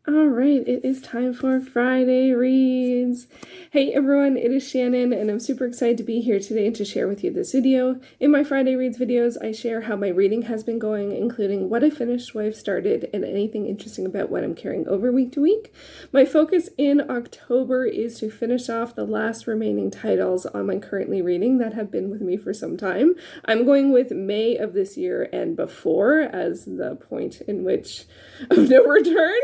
All right, it is time for Friday Reads. Hey everyone, it is Shannon, and I'm super excited to be here today to share with you this video. In my Friday Reads videos, I share how my reading has been going, including what I finished, what I've started, and anything interesting about what I'm carrying over week to week. My focus in October is to finish off the last remaining titles on my currently reading that have been with me for some time. I'm going with May of this year and before as the point in which of no return.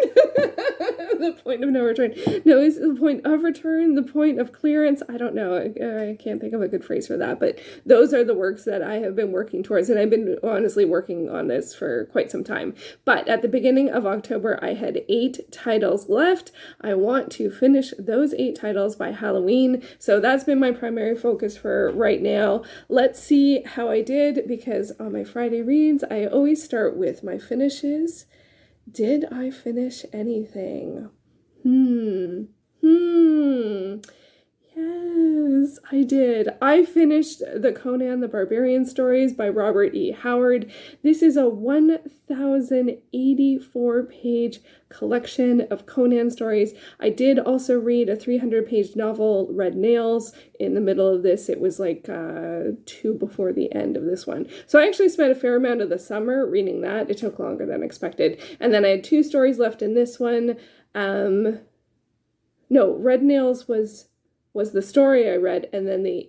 The point of no return. No, is the point of return, the point of clearance. I don't know. I can't think of a good phrase for that, but those are the works that I have been working towards, and I've been honestly working on this for quite some time. But at the beginning of October, I had 8 titles left. I want to finish those 8 titles by Halloween, so that's been my primary focus for right now. Let's see how I did, because on my Friday Reads, I always start with my finishes. Did I finish anything? Yes, I did. I finished the Conan the Barbarian stories by Robert E. Howard. This is a 1,084-page collection of Conan stories. I did also read a 300-page novel, Red Nails, in the middle of this. It was like 2 before the end of this one. So I actually spent a fair amount of the summer reading that. It took longer than expected. And then I had 2 stories left in this one. No, Red Nails was the story I read, and then the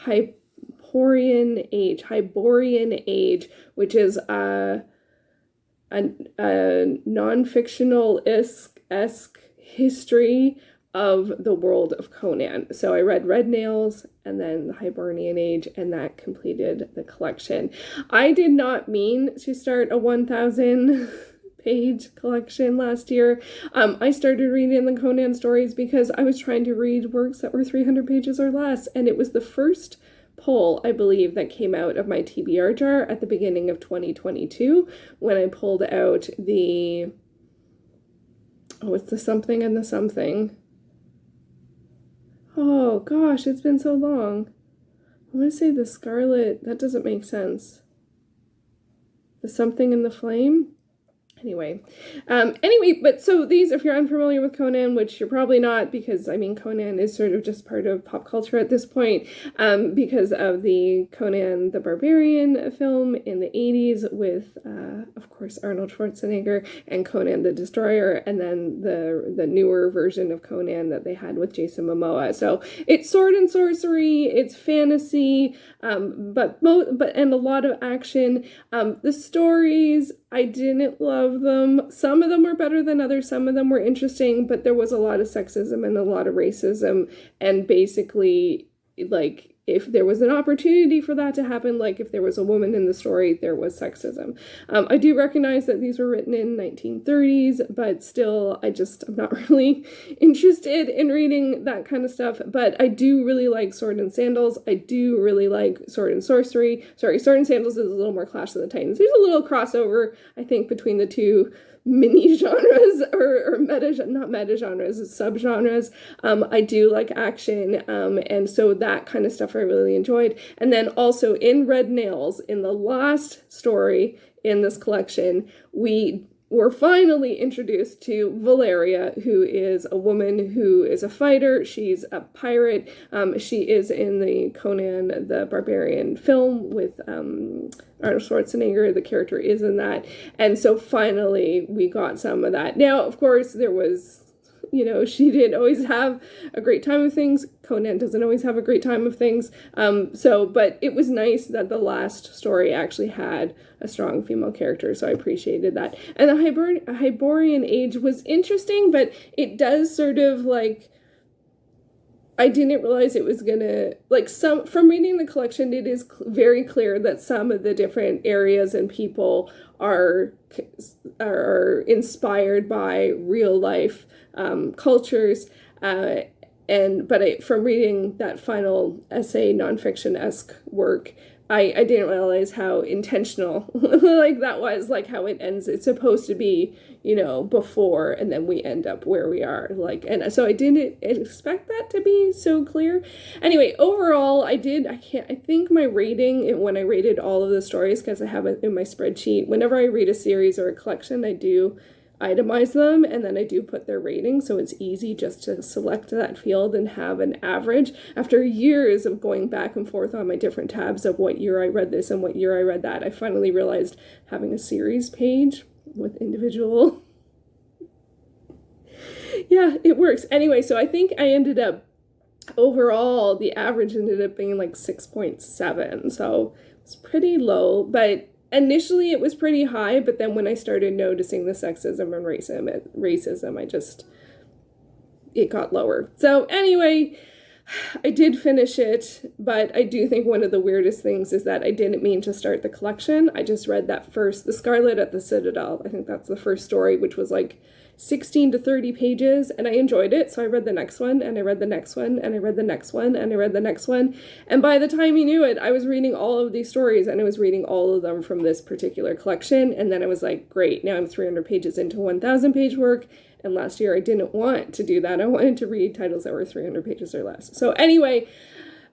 Hyborian Age, which is a non-fictional-esque history of the world of Conan. So I read Red Nails and then the Hyborian Age, and that completed the collection. I did not mean to start a 1,000-page collection last year. I started reading the Conan stories because I was trying to read works that were 300 pages or less, and it was the first poll, I believe, that came out of my TBR jar at the beginning of 2022 when I pulled out the, it's the something and the something. Oh gosh, it's been so long. I want to say the Scarlet, that doesn't make sense. The something and the flame? Anyway, but so these, if you're unfamiliar with Conan, which you're probably not, because I mean Conan is sort of just part of pop culture at this point, because of the Conan the Barbarian film in the 80s with, of course, Arnold Schwarzenegger and Conan the Destroyer, and then the newer version of Conan that they had with Jason Momoa. So it's sword and sorcery, it's fantasy, but and a lot of action. The stories, I didn't love them. Some of them were better than others. Some of them were interesting, but there was a lot of sexism and a lot of racism. And basically, like, if there was an opportunity for that to happen, like if there was a woman in the story, there was sexism. I do recognize that these were written in 1930s, but still, I'm not really interested in reading that kind of stuff. But I do really like Sword and Sandals. I do really like Sword and Sorcery. Sorry, Sword and Sandals is a little more Clash of the Titans. There's a little crossover, I think, between the two mini genres or not meta genres, subgenres. I do like action, and so that kind of stuff I really enjoyed. And then also in Red Nails, in the last story in this collection, we were finally introduced to Valeria, who is a woman who is a fighter. She's a pirate. She is in the Conan the Barbarian film with Arnold Schwarzenegger. The character is in that. And so finally we got some of that. Now, of course, there was, she didn't always have a great time of things. Conan doesn't always have a great time of things. But it was nice that the last story actually had a strong female character, so I appreciated that. And the Hyborian Age was interesting, but it does sort of like, I didn't realize it was gonna, from reading the collection, it is very clear that some of the different areas and people are inspired by real life cultures, from reading that final essay nonfiction-esque work, I didn't realize how intentional that was, how it ends. It's supposed to be, before, and then we end up where we are, and so I didn't expect that to be so clear. Anyway, overall, I think my rating, when I rated all of the stories, because I have it in my spreadsheet, whenever I read a series or a collection, I do itemize them, and then I do put their rating, so it's easy just to select that field and have an average. After years of going back and forth on my different tabs of what year I read this and what year I read that, I finally realized having a series page with individual, yeah, it works. Anyway, so I think I ended up, overall, the average ended up being like 6.7, so it's pretty low, but initially it was pretty high, but then when I started noticing the sexism and racism, it got lower. So anyway, I did finish it, but I do think one of the weirdest things is that I didn't mean to start the collection. I just read that first, The Scarlet at the Citadel. I think that's the first story, which was like 16 to 30 pages, and I enjoyed it. So I read the next one, and I read the next one, and I read the next one, and I read the next one. And by the time you knew it, I was reading all of these stories, and I was reading all of them from this particular collection. And then I was like, great, now I'm 300 pages into 1,000 page work. And last year I didn't want to do that. I wanted to read titles that were 300 pages or less. So anyway,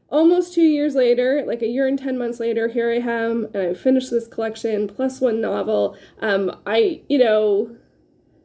almost 2 years later, like a year and 10 months later, here I am, and I finished this collection plus one novel. I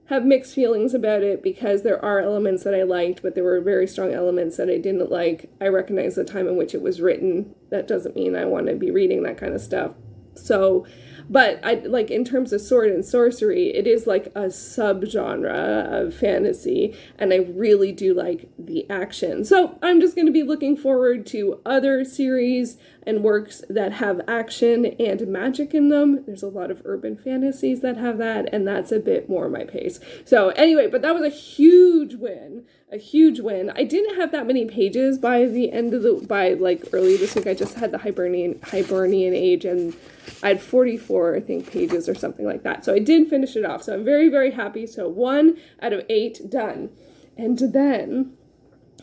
have mixed feelings about it because there are elements that I liked, but there were very strong elements that I didn't like. I recognize the time in which it was written. That doesn't mean I want to be reading that kind of stuff. So, but I like, in terms of sword and sorcery, it is like a subgenre of fantasy, and I really do like the action. So I'm just going to be looking forward to other series and works that have action and magic in them. There's a lot of urban fantasies that have that, and that's a bit more my pace. So anyway, but that was a huge win. A huge win. I didn't have that many pages by the end of by like early this week. I just had the Hyborian age, and I had 44, I think, pages or something like that. So I did finish it off. So I'm very, very happy. So 1 out of 8 done. And then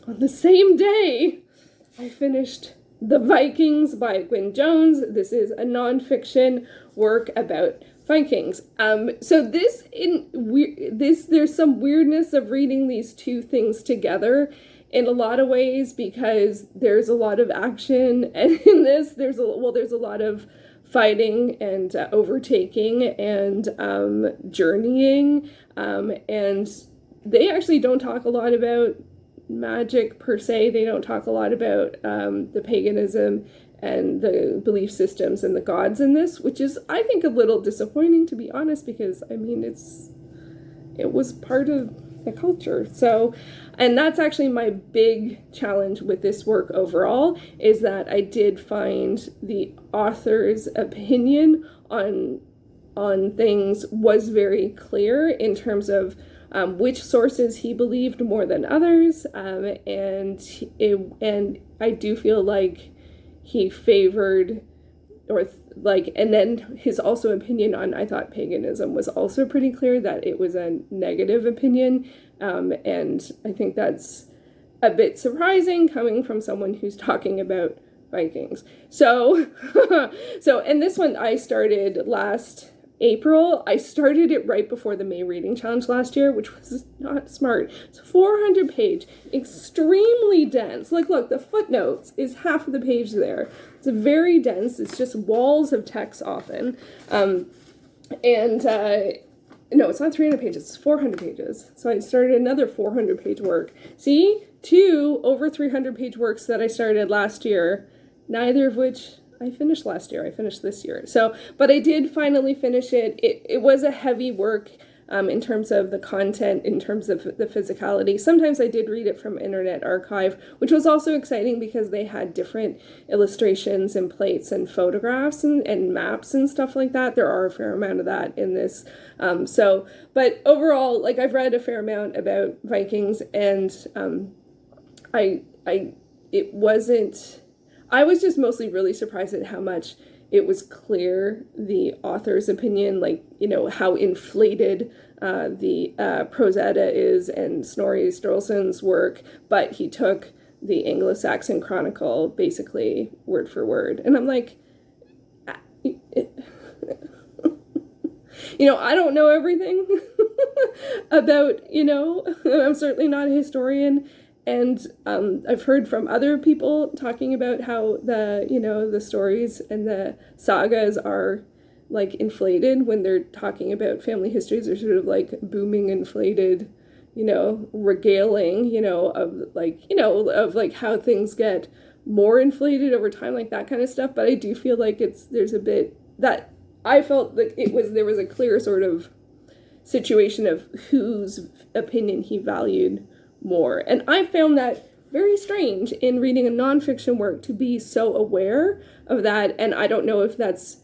on the same day, I finished The Vikings by Gwyn Jones. This is a nonfiction work about Vikings. So there's some weirdness of reading these two things together in a lot of ways, because there's a lot of action, and in this there's a lot of fighting and overtaking and journeying, and they actually don't talk a lot about magic per se. They don't talk a lot about the paganism and the belief systems and the gods in this, which is, I think, a little disappointing, to be honest, because I mean, it was part of the culture. So, and that's actually my big challenge with this work overall, is that I did find the author's opinion on things was very clear in terms of which sources he believed more than others, and I do feel like he favored, and then his also opinion on, I thought, paganism was also pretty clear, that it was a negative opinion, and I think that's a bit surprising coming from someone who's talking about Vikings. So, and this one I started last April. I started it right before the May Reading Challenge last year, which was not smart. It's 400 page, extremely dense. Like, look, the footnotes is half of the page there. It's very dense. It's just walls of text often. No, it's not 300 pages. It's 400 pages. So I started another 400 page work. See? 2 over 300 page works that I started last year, neither of which I finished last year. I finished this year. So, but I did finally finish it. It was a heavy work in terms of the content, in terms of the physicality. Sometimes I did read it from Internet Archive, which was also exciting because they had different illustrations and plates and photographs and maps and stuff like that. There are a fair amount of that in this. But overall, like, I've read a fair amount about Vikings, and I was just mostly really surprised at how much it was clear the author's opinion, like, how inflated the Prosetta is and Snorri Sturluson's work, but he took the Anglo-Saxon Chronicle basically word for word. And I'm like, I don't know everything about, I'm certainly not a historian. And I've heard from other people talking about how the stories and the sagas are like inflated when they're talking about family histories. They're sort of like booming, inflated, regaling, of like how things get more inflated over time, like that kind of stuff. But I do feel like there's a bit that I felt like there was a clear sort of situation of whose opinion he valued more. And I found that very strange in reading a nonfiction work to be so aware of that. And I don't know if that's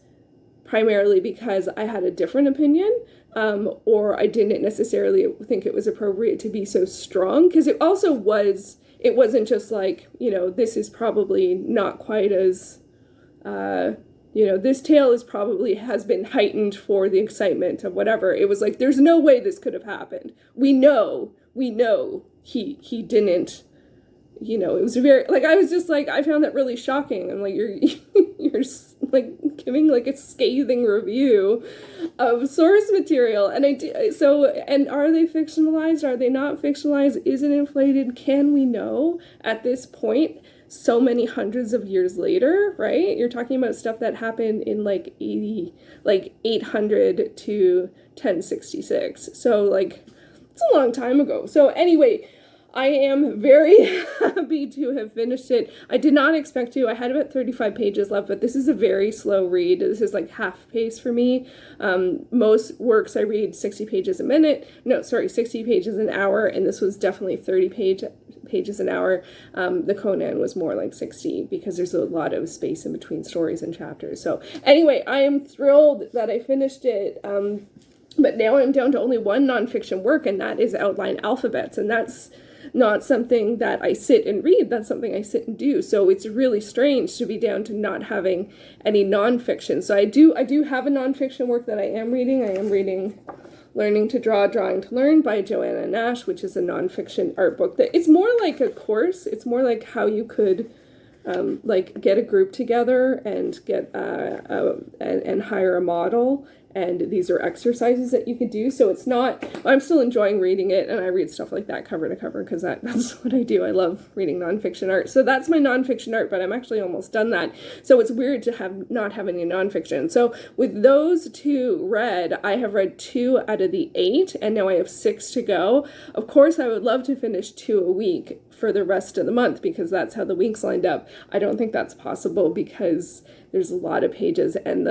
primarily because I had a different opinion, or I didn't necessarily think it was appropriate to be so strong, because it wasn't just like, this is probably not quite as, this tale has been heightened for the excitement of whatever. It was like, there's no way this could have happened. We know he didn't, it was very, like, I was just like, I found that really shocking. I'm like, you're like giving like a scathing review of source material. And and are they fictionalized? Are they not fictionalized? Is it inflated? Can we know at this point, so many hundreds of years later, right? You're talking about stuff that happened in like 800 to 1066. So like, it's a long time ago. So anyway, I am very happy to have finished it. I did not expect to. I had about 35 pages left, but this is a very slow read. This is like half pace for me. Most works I read 60 pages a minute. No, sorry, 60 pages an hour, and this was definitely 30 pages an hour. The Conan was more like 60 because there's a lot of space in between stories and chapters. So anyway, I am thrilled that I finished it. But now I'm down to only one nonfiction work, and that is Outline Alphabets, and that's not something that I sit and read, that's something I sit and do. So it's really strange to be down to not having any nonfiction. So I do have a nonfiction work that I am reading. I am reading Learning to Draw, Drawing to Learn by Joanna Nash, which is a nonfiction art book that it's more like a course. It's more like how you could like get a group together and get and hire a model, and these are exercises that you could do. So it's not, I'm still enjoying reading it, and I read stuff like that cover to cover because that's what I do. I love reading nonfiction art. So that's my nonfiction art, but I'm actually almost done that. So it's weird to not have any nonfiction. So with those two read, I have read 2 out of the 8, and now I have 6 to go. Of course, I would love to finish 2 a week for the rest of the month because that's how the weeks lined up. I don't think that's possible because there's a lot of pages, and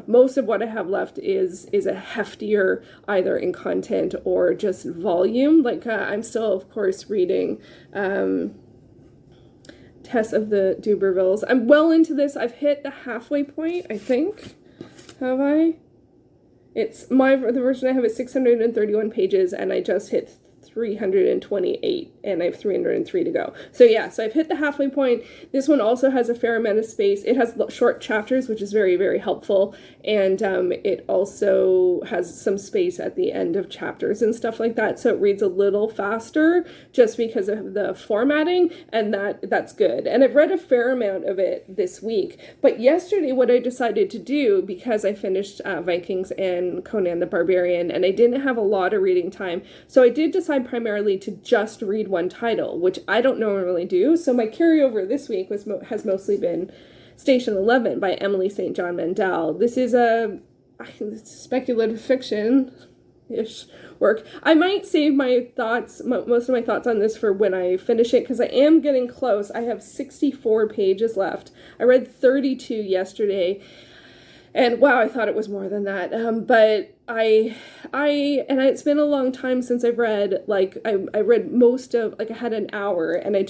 most of what I have left is a heftier, either in content or just volume. Like I'm still, of course, reading Tess of the Dubervilles. I'm well into this. I've hit the halfway point, I think. Have I? The version I have is 631 pages, and I just hit 328, and I have 303 to go. So yeah, so I've hit the halfway point. This one also has a fair amount of space. It has short chapters, which is very, very helpful, and it also has some space at the end of chapters and stuff like that, so it reads a little faster just because of the formatting, and that's good. And I've read a fair amount of it this week, but yesterday what I decided to do, because I finished Vikings and Conan the Barbarian, and I didn't have a lot of reading time, so I did decide primarily to just read one title, which I don't normally do. So my carryover this week has mostly been Station 11 by Emily St. John Mandel. This is a speculative fiction-ish work. I might save my thoughts, most of my thoughts on this for when I finish it, because I am getting close. I have 64 pages left. I read 32 yesterday. And wow, I thought it was more than that. But it's been a long time since I've read, like, I read most of, like, I had an hour, and I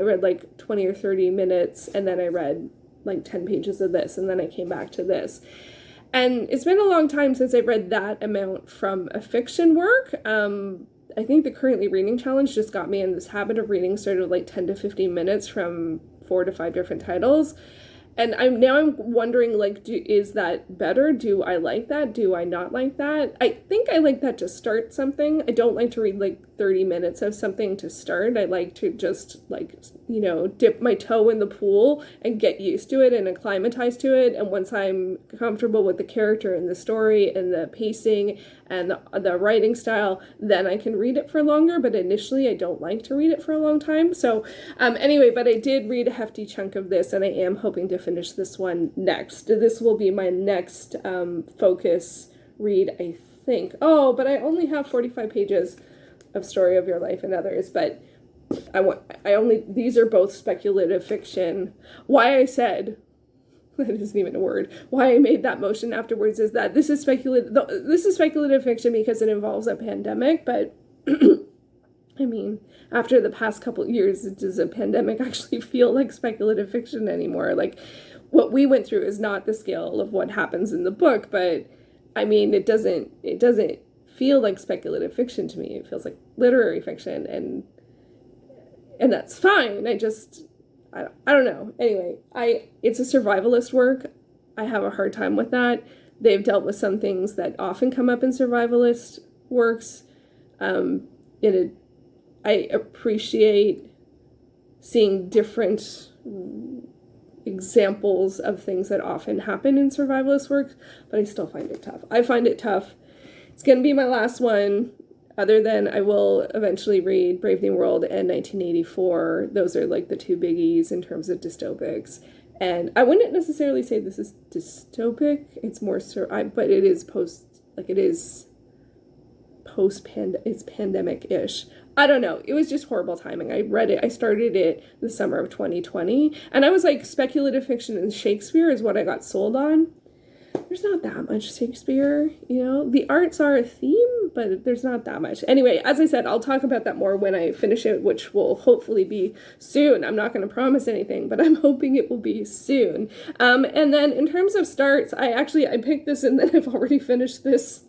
read like 20 or 30 minutes, and then I read like 10 pages of this, and then I came back to this. And it's been a long time since I've read that amount from a fiction work. I think the Currently Reading Challenge just got me in this habit of reading sort of like 10 to 15 minutes from 4 to 5 different titles. And I'm wondering, like, is that better? Do I like that? Do I not like that? I think I like that to start something. I don't like to read, like, 30 minutes of something to start. I like to just, like, dip my toe in the pool and get used to it and acclimatize to it. And once I'm comfortable with the character and the story and the pacing and the writing style, then I can read it for longer. But initially, I don't like to read it for a long time. So anyway, but I did read a hefty chunk of this, and I am hoping to finish this one next. This will be my next focus read, I think. Oh, but I only have 45 pages of Story of Your Life and Others, but these are both speculative fiction. Why I said, that isn't even a word, why I made that motion afterwards is that this is speculative fiction because it involves a pandemic, but I mean, after the past couple of years, does a pandemic actually feel like speculative fiction anymore? Like, what we went through is not the scale of what happens in the book, but I mean, it doesn't feel like speculative fiction to me. It feels like literary fiction, and that's fine. I don't know. Anyway, it's a survivalist work. I have a hard time with that. They've dealt with some things that often come up in survivalist works. I appreciate seeing different examples of things that often happen in survivalist work, but I still find it tough. I find it tough. It's going to be my last one, other than I will eventually read Brave New World and 1984. Those are like the two biggies in terms of dystopics. And I wouldn't necessarily say this is dystopic. It's more, but it is it's pandemic-ish. I don't know. It was just horrible timing. I started it the summer of 2020, and I was like, speculative fiction and Shakespeare is what I got sold on. There's not that much Shakespeare, you know? The arts are a theme, but there's not that much. Anyway, as I said, I'll talk about that more when I finish it, which will hopefully be soon. I'm not going to promise anything, but I'm hoping it will be soon. And then in terms of starts, I picked this and then I've already finished this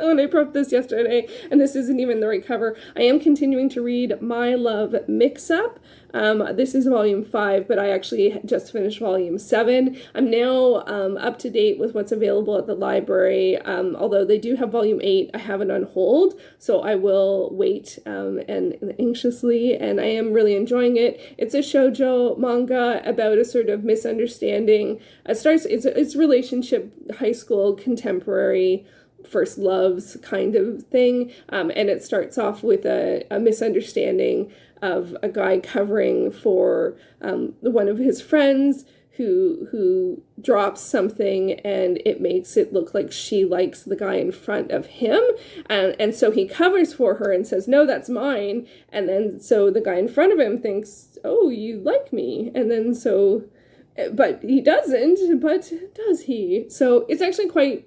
when I prepped this yesterday, and this isn't even the right cover. I am continuing to read My Love Mix-Up. This is volume 5, but I actually just finished volume 7. I'm now up to date with what's available at the library. Although they do have volume 8, I have it on hold, so I will wait and anxiously, and I am really enjoying it. It's a shoujo manga about a sort of misunderstanding. It's relationship, high school, contemporary, first loves kind of thing, and it starts off with a misunderstanding of a guy covering for one of his friends who drops something, and it makes it look like she likes the guy in front of him, and so he covers for her and says, no, that's mine, and then so the guy in front of him thinks, oh, you like me, and then so, but he doesn't, but does he? So it's actually quite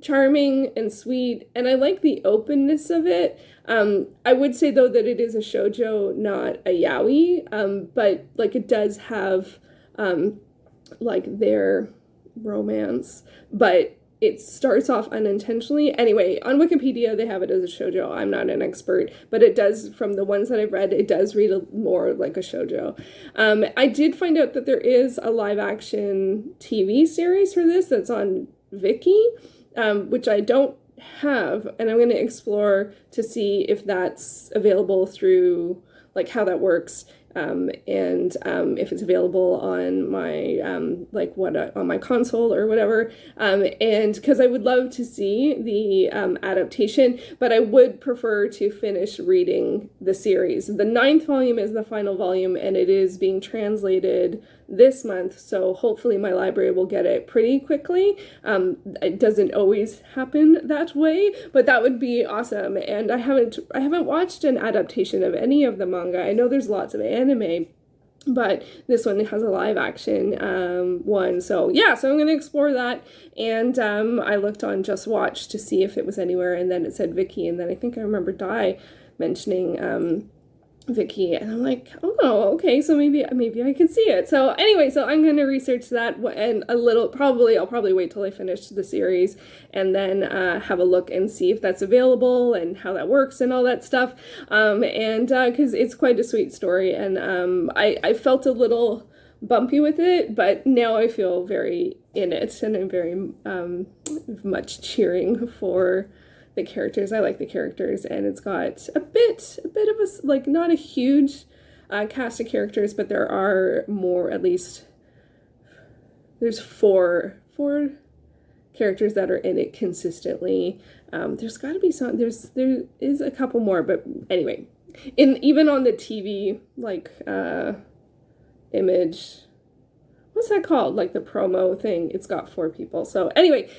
charming and sweet, and I like the openness of it. I would say though that it is a shoujo, not a yaoi, but like it does have like their romance, but it starts off unintentionally. Anyway, on Wikipedia they have it as a shoujo. I'm not an expert, but it does, from the ones that I've read, it does read more like a shoujo. I did find out that there is a live action TV series for this that's on Viki, which I don't have, and I'm going to explore to see if that's available through, like, how that works, and if it's available on my on my console or whatever, and because I would love to see the adaptation, but I would prefer to finish reading the series. The 9th volume is the final volume, and it is being translated this month, so hopefully my library will get it pretty quickly. It doesn't always happen that way, but that would be awesome. And I haven't watched an adaptation of any of the manga. I know there's lots of anime, but this one has a live action one. So yeah, so I'm going to explore that. And I looked on Just Watch to see if it was anywhere, and then it said Viki, and then I think I remember Di mentioning Viki, and I'm like, oh, okay, so maybe I can see it. So anyway, so I'm going to research that, and I'll probably wait till I finish the series, and then have a look and see if that's available and how that works and all that stuff, and because it's quite a sweet story, and I felt a little bumpy with it, but now I feel very in it, and I'm very much cheering for the characters. I like the characters, and it's got a bit of a, like, not a huge cast of characters, but there are more, at least there's four characters that are in it consistently. There's got to be there is a couple more, but anyway, even on the TV, like, image, what's that called? Like the promo thing. It's got 4 people. So anyway,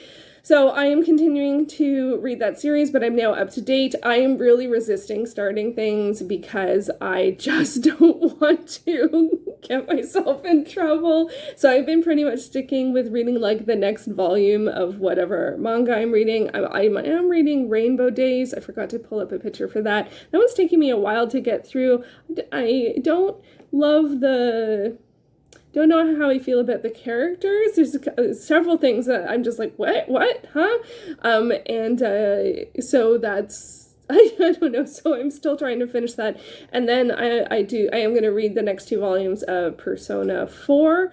so I am continuing to read that series, but I'm now up to date. I am really resisting starting things because I just don't want to get myself in trouble. So I've been pretty much sticking with reading like the next volume of whatever manga I'm reading. I am reading Rainbow Days. I forgot to pull up a picture for that. That one's taking me a while to get through. I don't love don't know how I feel about the characters. There's several things that I'm just like, what, huh? So that's, I don't know. So I'm still trying to finish that. And then I am going to read the next 2 volumes of Persona 4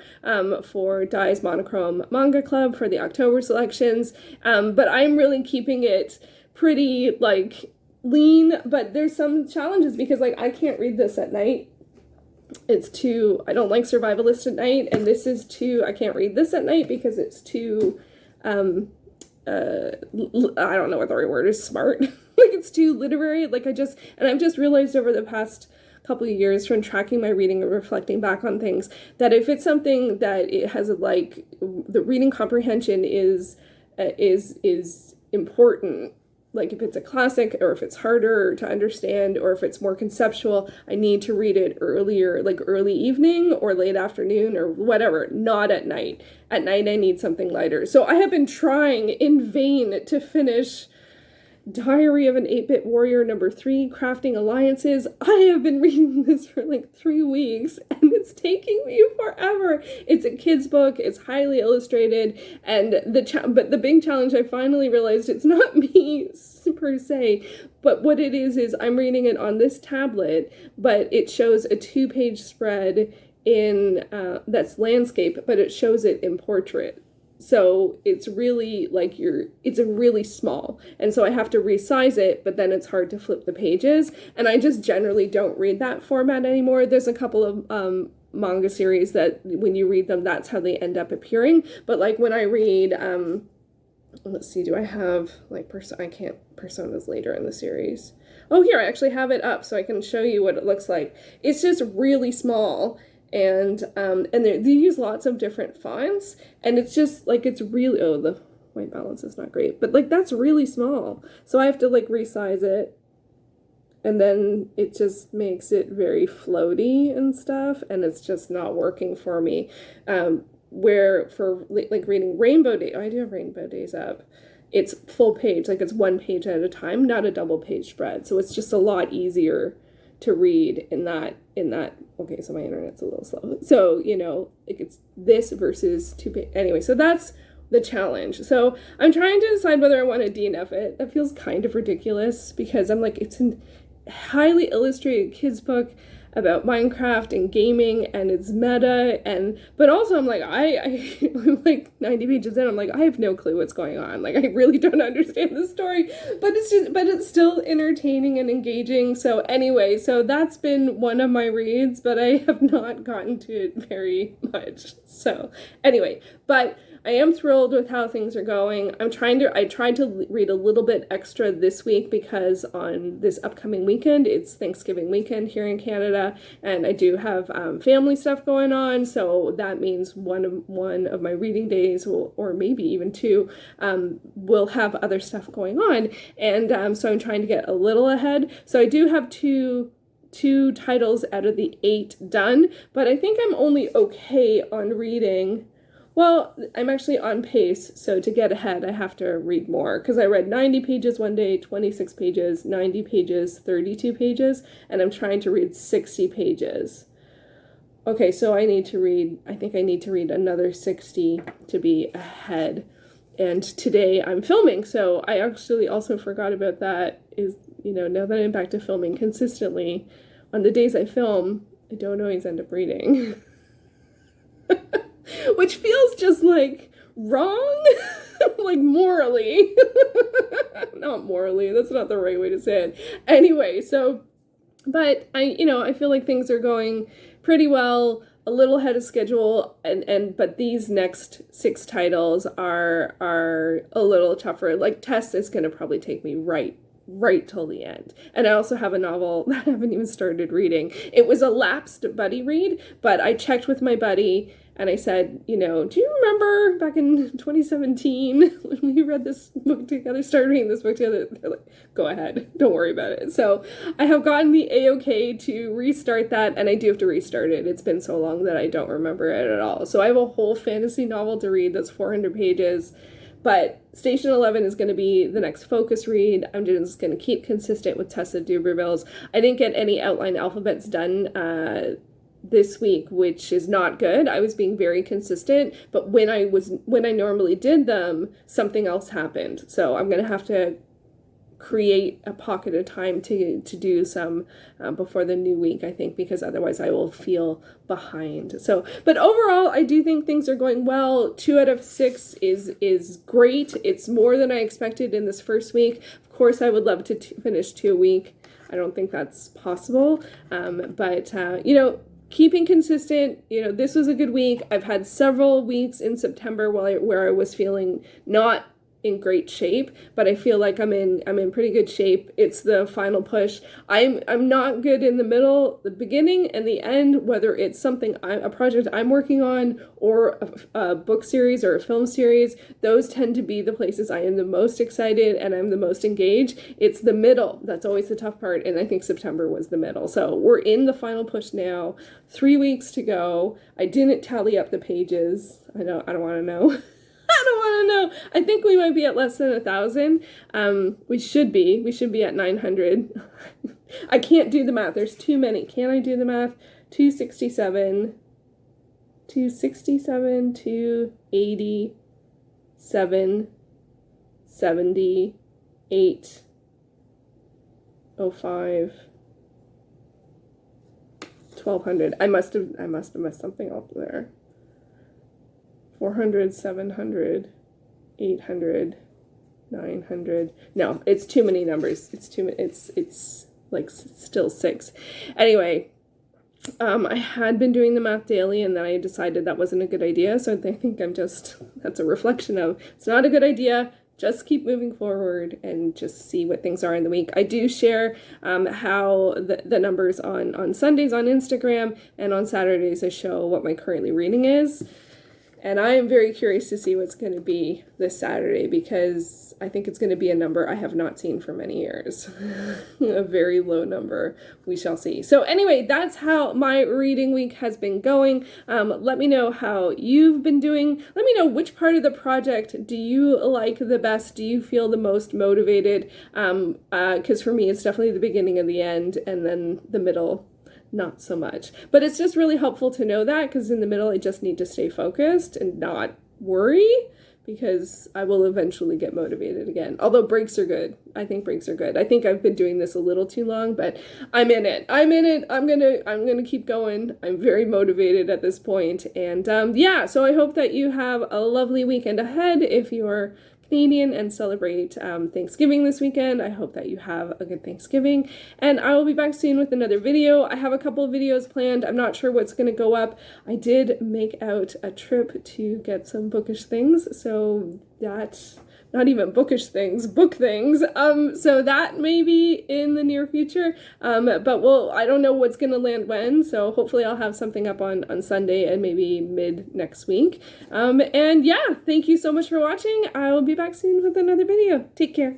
for Dai's Monochrome Manga Club for the October selections. But I'm really keeping it pretty like lean, but there's some challenges because like I can't read this at night. It's too, I don't like survivalist at night, and this is too, I can't read this at night because it's too, I don't know what the right word is, smart. Like it's too literary. Like I've just realized over the past couple of years from tracking my reading and reflecting back on things that if it's something that it has like, the reading comprehension is important. Like if it's a classic or if it's harder to understand or if it's more conceptual, I need to read it earlier, like early evening or late afternoon or whatever, not at night. At night, I need something lighter. So I have been trying in vain to finish Diary of an 8-Bit Warrior #3, Crafting Alliances. I have been reading this for like 3 weeks and it's taking me forever. It's a kid's book, it's highly illustrated, and but the big challenge, I finally realized it's not me per se, but what it is I'm reading it on this tablet, but it shows a 2-page spread in that's landscape, but it shows it in portrait. So it's really like it's a really small. And so I have to resize it, but then it's hard to flip the pages. And I just generally don't read that format anymore. There's a couple of manga series that when you read them, that's how they end up appearing. But like when I read, let's see, do I have like Persona's later in the series. Oh, here, I actually have it up so I can show you what it looks like. It's just really small. And they use lots of different fonts, and it's just like, it's really, oh, the white balance is not great, but like that's really small. So I have to like resize it, and then it just makes it very floaty and stuff, and it's just not working for me. Where for like reading Rainbow Days, I do have Rainbow Days up. It's full page, like it's 1 page at a time, not a double page spread. So it's just a lot easier to read in that, okay, so my internet's a little slow. So, like it's this versus 2 page. Anyway, so that's the challenge. So I'm trying to decide whether I want to DNF it. That feels kind of ridiculous because I'm like, it's a highly illustrated kids book about Minecraft and gaming, and it's meta, but also I'm like, I'm like 90 pages in, I'm like, I have no clue what's going on. Like, I really don't understand the story, but it's still entertaining and engaging. So anyway, so that's been one of my reads, but I have not gotten to it very much. So anyway, but I am thrilled with how things are going. I tried to read a little bit extra this week because on this upcoming weekend, it's Thanksgiving weekend here in Canada, and I do have family stuff going on, so that means one of my reading days, or maybe even 2, will have other stuff going on, and so I'm trying to get a little ahead. So I do have two titles out of the 8 done, but I think I'm only okay on reading. Well, I'm actually on pace, so to get ahead, I have to read more, because I read 90 pages one day, 26 pages, 90 pages, 32 pages, and I'm trying to read 60 pages. Okay, so I think I need to read another 60 to be ahead, and today I'm filming, so I actually also forgot about that, now that I'm back to filming consistently, on the days I film, I don't always end up reading. Which feels just like wrong, like morally. Not morally, that's not the right way to say it. Anyway, so, but I feel like things are going pretty well, a little ahead of schedule, but these next 6 titles are a little tougher. Like Tess is going to probably take me right till the end. And I also have a novel that I haven't even started reading. It was a lapsed buddy read, but I checked with my buddy and I said, you know, do you remember back in 2017 when we read this book together, started reading this book together? They're like, go ahead, don't worry about it. So I have gotten the A-OK to restart that, and I do have to restart it. It's been so long that I don't remember it at all. So I have a whole fantasy novel to read that's 400 pages. But Station 11 is going to be the next focus read. I'm just going to keep consistent with Tessa Duberville's. I didn't get any outline alphabets done this week, which is not good. I was being very consistent, but when I normally did them, something else happened. So I'm going to have to create a pocket of time to do some before the new week, I think, because otherwise I will feel behind. So, but overall, I do think things are going well. 2 out of 6 is great. It's more than I expected in this first week. Of course, I would love to finish 2 a week. I don't think that's possible, but you know, keeping consistent. You know, this was a good week. I've had several weeks in September where I was feeling not in great shape, but I feel like I'm in pretty good shape. It's the final push. I'm not good in the middle, the beginning, and the end, whether it's a project I'm working on or a book series or a film series. Those tend to be the places I am the most excited and I'm the most engaged. It's the middle that's always the tough part, and I think September was the middle. So we're in the final push now. 3 weeks to go. I didn't tally up the pages. I don't want to know. I don't want to know. I think we might be at less than 1,000. We should be at 900. I can't do the math. There's too many. Can I do the math? 267, 280, 70, 8, 05, 1,200. I must have messed something up there. 400, 700, 800, 900. No, it's too many numbers. It's too many. It's like still 6. Anyway, I had been doing the math daily, and then I decided that wasn't a good idea. So I think that's a reflection of it's not a good idea. Just keep moving forward and just see what things are in the week. I do share how the numbers on Sundays on Instagram, and on Saturdays I show what my currently reading is. And I am very curious to see what's going to be this Saturday, because I think it's going to be a number I have not seen for many years. A very low number. We shall see. So anyway, that's how my reading week has been going. Let me know how you've been doing. Let me know which part of the project do you like the best? Do you feel the most motivated? Because for me, it's definitely the beginning and the end, and then the middle, not so much. But it's just really helpful to know that, because in the middle I just need to stay focused and not worry, because I will eventually get motivated again. Although breaks are good. I think breaks are good. I think I've been doing this a little too long, but I'm in it. I'm gonna keep going. I'm very motivated at this point. And yeah, so I hope that you have a lovely weekend ahead. If you're Canadian and celebrate Thanksgiving this weekend, I hope that you have a good Thanksgiving, and I will be back soon with another video. I have a couple of videos planned. I'm not sure what's going to go up. I did make out a trip to get some bookish things, so that, not even bookish things, book things, so that may be in the near future, but I don't know what's gonna land when, so hopefully I'll have something up on Sunday and maybe mid next week, and yeah, thank you so much for watching. I will be back soon with another video. Take care.